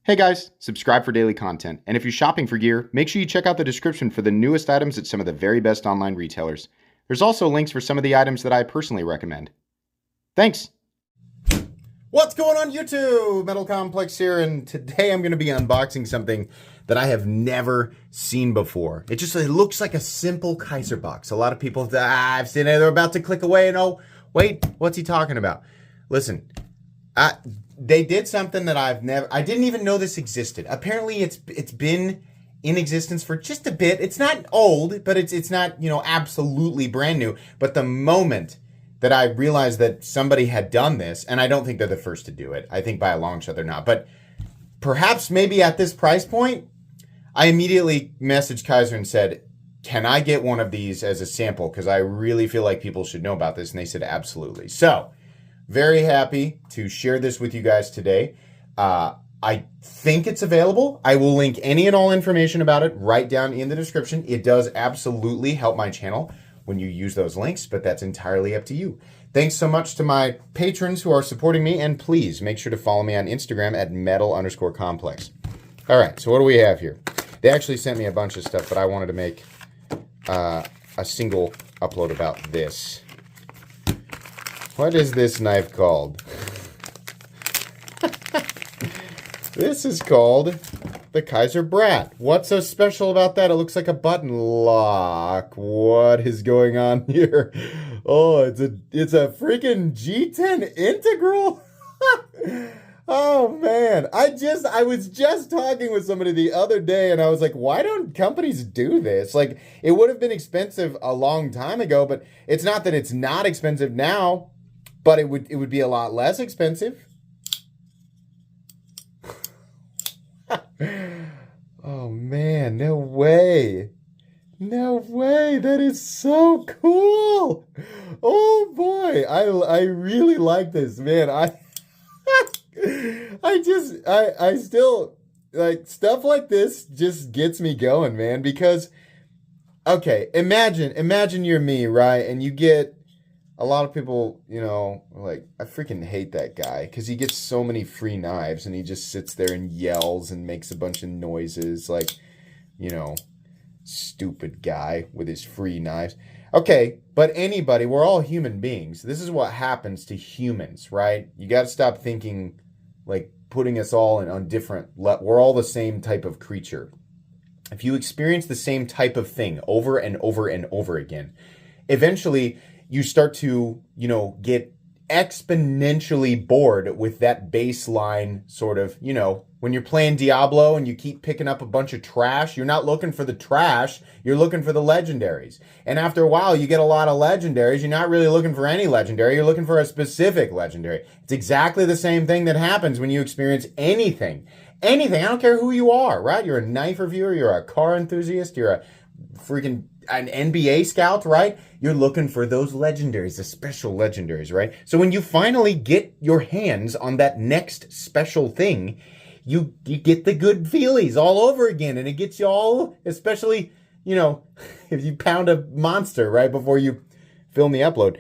Hey guys, subscribe for daily content. And if you're shopping for gear, make sure you check out the description for the newest items at some of the very best online retailers. There's also links for some of the items that I personally recommend. Thanks! What's going on YouTube? Metal Complex here, and today I'm going to be unboxing something that I have never seen before. It looks like a simple Kizer box. A lot of people, I've seen it, they're about to click away and oh, wait, what's he talking about? Listen, they did something that I didn't even know this existed. Apparently it's been in existence for just a bit. It's not old, but it's not, absolutely brand new. But the moment that I realized that somebody had done this, and I don't think they're the first to do it. I think by a long shot they're not. But perhaps maybe at this price point, I immediately messaged Kizer and said, can I get one of these as a sample? Because I really feel like people should know about this. And they said, absolutely. So, very happy to share this with you guys today. I think it's available. I will link any and all information about it right down in the description. It does absolutely help my channel when you use those links, but that's entirely up to you. Thanks so much to my patrons who are supporting me, and please make sure to follow me on Instagram at metal_complex. All right, so what do we have here? They actually sent me a bunch of stuff, but I wanted to make a single upload about this. What is this knife called? This is called the Kizer Brat. What's so special about that? It looks like a button lock. What is going on here? Oh, it's a freaking G10 integral. Oh man, I was just talking with somebody the other day and I was like, why don't companies do this? Like, it would have been expensive a long time ago, but it's not that it's not expensive now, but it would be a lot less expensive. Oh man, no way. No way, that is so cool. Oh boy, I really like this, man. I still, like, stuff like this just gets me going, man, because, okay, imagine you're me, right? And you get a lot of people, like, I freaking hate that guy because he gets so many free knives and he just sits there and yells and makes a bunch of noises, like, stupid guy with his free knives. Okay, but anybody, we're all human beings. This is what happens to humans, right? You got to stop thinking, like, putting us all on different, we're all the same type of creature. If you experience the same type of thing over and over and over again, eventually you start to, get exponentially bored with that baseline sort of, when you're playing Diablo and you keep picking up a bunch of trash, you're not looking for the trash, you're looking for the legendaries. And after a while, you get a lot of legendaries. You're not really looking for any legendary, you're looking for a specific legendary. It's exactly the same thing that happens when you experience anything. Anything, I don't care who you are, right? You're a knife reviewer, you're a car enthusiast, you're a freaking an NBA scout, right? You're looking for those legendaries, the special legendaries, right? So when you finally get your hands on that next special thing, you get the good feelies all over again, and it gets you all, especially, if you pound a monster right before you film the upload.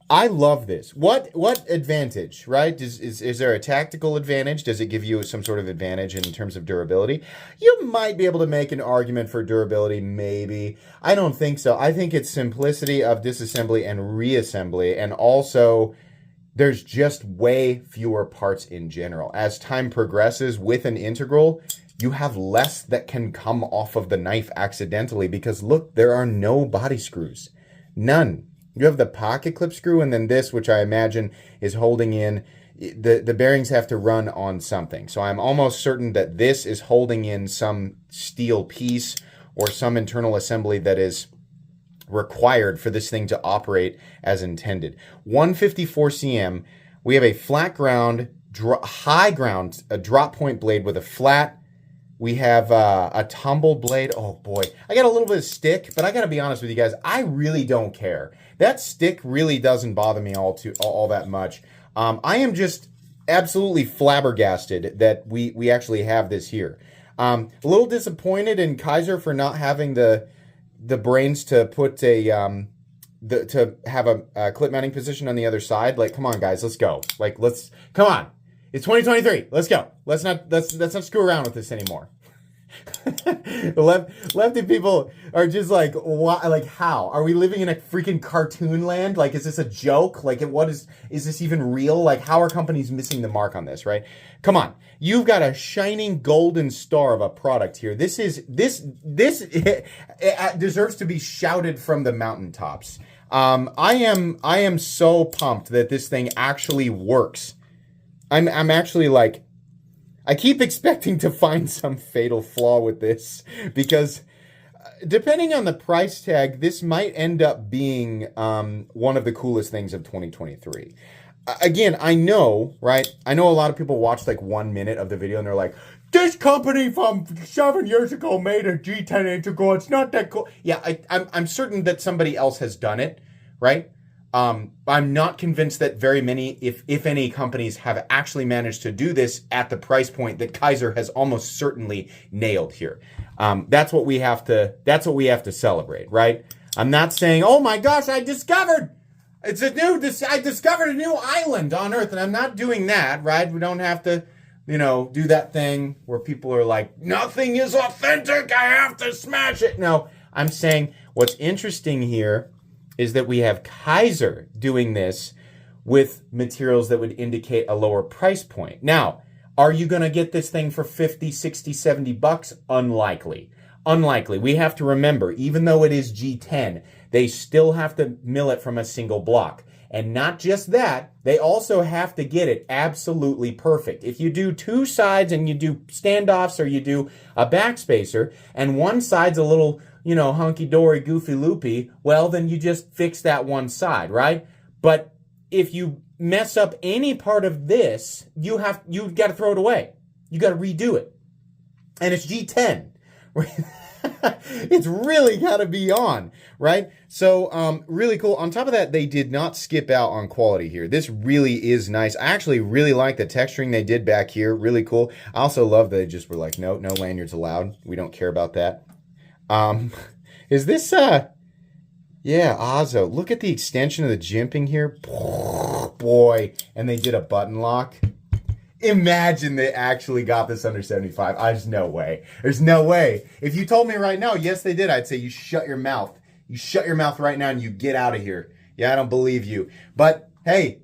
I love this. What advantage, right? Is there a tactical advantage? Does it give you some sort of advantage in terms of durability? You might be able to make an argument for durability, maybe. I don't think so. I think it's simplicity of disassembly and reassembly, and also there's just way fewer parts in general. As time progresses with an integral, you have less that can come off of the knife accidentally because, look, there are no body screws. None. You have the pocket clip screw and then this, which I imagine is holding in, the bearings have to run on something. So I'm almost certain that this is holding in some steel piece or some internal assembly that is required for this thing to operate as intended. 154 cm, we have a flat ground, high ground, a drop point blade with a flat. We have a tumble blade. Oh boy, I got a little bit of stick, but I gotta be honest with you guys, I really don't care. That stick really doesn't bother me all that much. I am just absolutely flabbergasted that we actually have this here. A little disappointed in Kizer for not having the brains to put to have a clip mounting position on the other side. Like, come on guys, let's go. Like, come on. It's 2023. Let's go. Let's not screw around with this anymore. Lefty people are just like, why? Like, how are we living in a freaking cartoon land? Like, is this a joke? Like, what is this even real? Like, how are companies missing the mark on this? Right? Come on, you've got a shining golden star of a product here. This it deserves to be shouted from the mountaintops. I am so pumped that this thing actually works. I'm actually like, I keep expecting to find some fatal flaw with this because depending on the price tag, this might end up being one of the coolest things of 2023. Again, I know, right? I know a lot of people watch like 1 minute of the video and they're like, this company from 7 years ago made a G10 integral. It's not that cool. Yeah, I'm certain that somebody else has done it, right? I'm not convinced that very many, if any, companies have actually managed to do this at the price point that Kizer has almost certainly nailed here. That's what we have to celebrate, right? I'm not saying, oh my gosh, I discovered a new island on Earth, and I'm not doing that, right? We don't have to, do that thing where people are like, nothing is authentic, I have to smash it. No, I'm saying what's interesting here is that we have Kizer doing this with materials that would indicate a lower price point. Now, are you going to get this thing for 50, 60, 70 bucks? Unlikely. We have to remember, even though it is G10, they still have to mill it from a single block. And not just that, they also have to get it absolutely perfect. If you do two sides and you do standoffs or you do a backspacer and one side's a little, hunky-dory, goofy-loopy, well, then you just fix that one side, right? But if you mess up any part of this, you've got to throw it away. You got to redo it. And it's G10. It's really got to be on, right? So, really cool. On top of that, they did not skip out on quality here. This really is nice. I actually really like the texturing they did back here. Really cool. I also love that they just were like, no lanyards allowed. We don't care about that. Is this, yeah, Ozzo. Look at the extension of the jimping here. Boy, and they did a button lock. Imagine they actually got this under 75. There's no way. There's no way. If you told me right now, yes, they did, I'd say you shut your mouth. You shut your mouth right now and you get out of here. Yeah, I don't believe you. But, hey,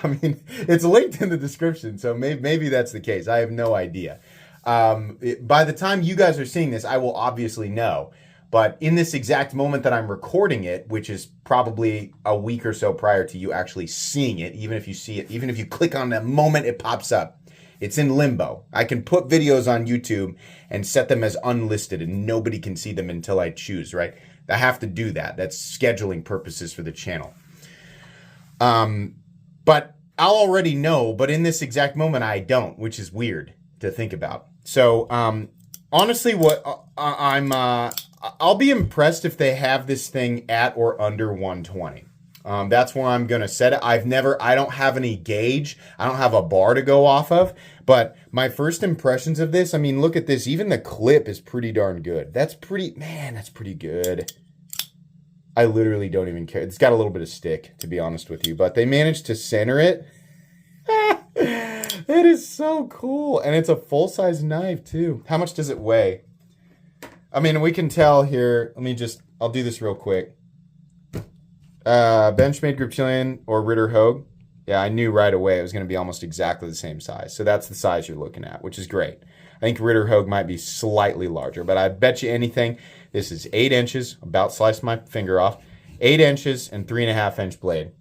I mean, it's linked in the description, so maybe that's the case. I have no idea. By the time you guys are seeing this, I will obviously know. But in this exact moment that I'm recording it, which is probably a week or so prior to you actually seeing it, even if you see it, even if you click on the moment it pops up, it's in limbo. I can put videos on YouTube and set them as unlisted and nobody can see them until I choose, right? I have to do that. That's scheduling purposes for the channel. But I'll already know, but in this exact moment I don't, which is weird to think about. So, honestly, I'll be impressed if they have this thing at or under 120. That's where I'm going to set it. I don't have any gauge. I don't have a bar to go off of, but my first impressions of this, I mean, look at this. Even the clip is pretty darn good. That's pretty good. I literally don't even care. It's got a little bit of stick, to be honest with you, but they managed to center it. It is so cool. And it's a full-size knife, too. How much does it weigh? I mean, we can tell here. I'll do this real quick. Benchmade Group Chilean or Ritter Hogue. Yeah, I knew right away it was going to be almost exactly the same size. So that's the size you're looking at, which is great. I think Ritter Hogue might be slightly larger, but I bet you anything, this is 8 inches, about sliced my finger off, 8 inches and 3.5 inch blade.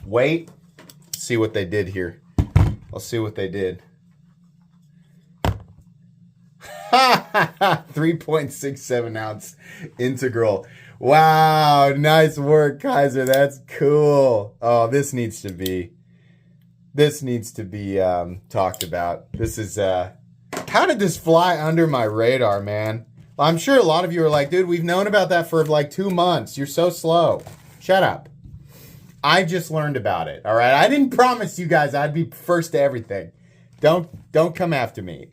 Weight, let's see what they did here. Let's see what they did. 3.67 ounce integral. Wow, nice work, Kizer. That's cool. Oh, this needs to be talked about. This is how did this fly under my radar, man? I'm sure a lot of you are like, dude, we've known about that for like 2 months. You're so slow. Shut up. I just learned about it. All right. I didn't promise you guys I'd be first to everything. Don't come after me.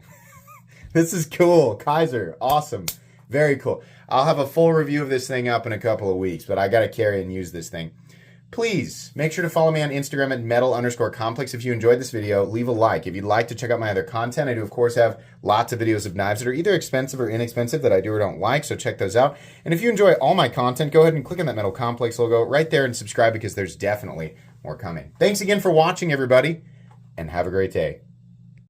This is cool. Kizer, awesome. Very cool. I'll have a full review of this thing up in a couple of weeks, but I got to carry and use this thing. Please make sure to follow me on Instagram at metal_complex. If you enjoyed this video, leave a like. If you'd like to check out my other content, I do, of course, have lots of videos of knives that are either expensive or inexpensive that I do or don't like, so check those out. And if you enjoy all my content, go ahead and click on that Metal Complex logo right there and subscribe because there's definitely more coming. Thanks again for watching, everybody, and have a great day.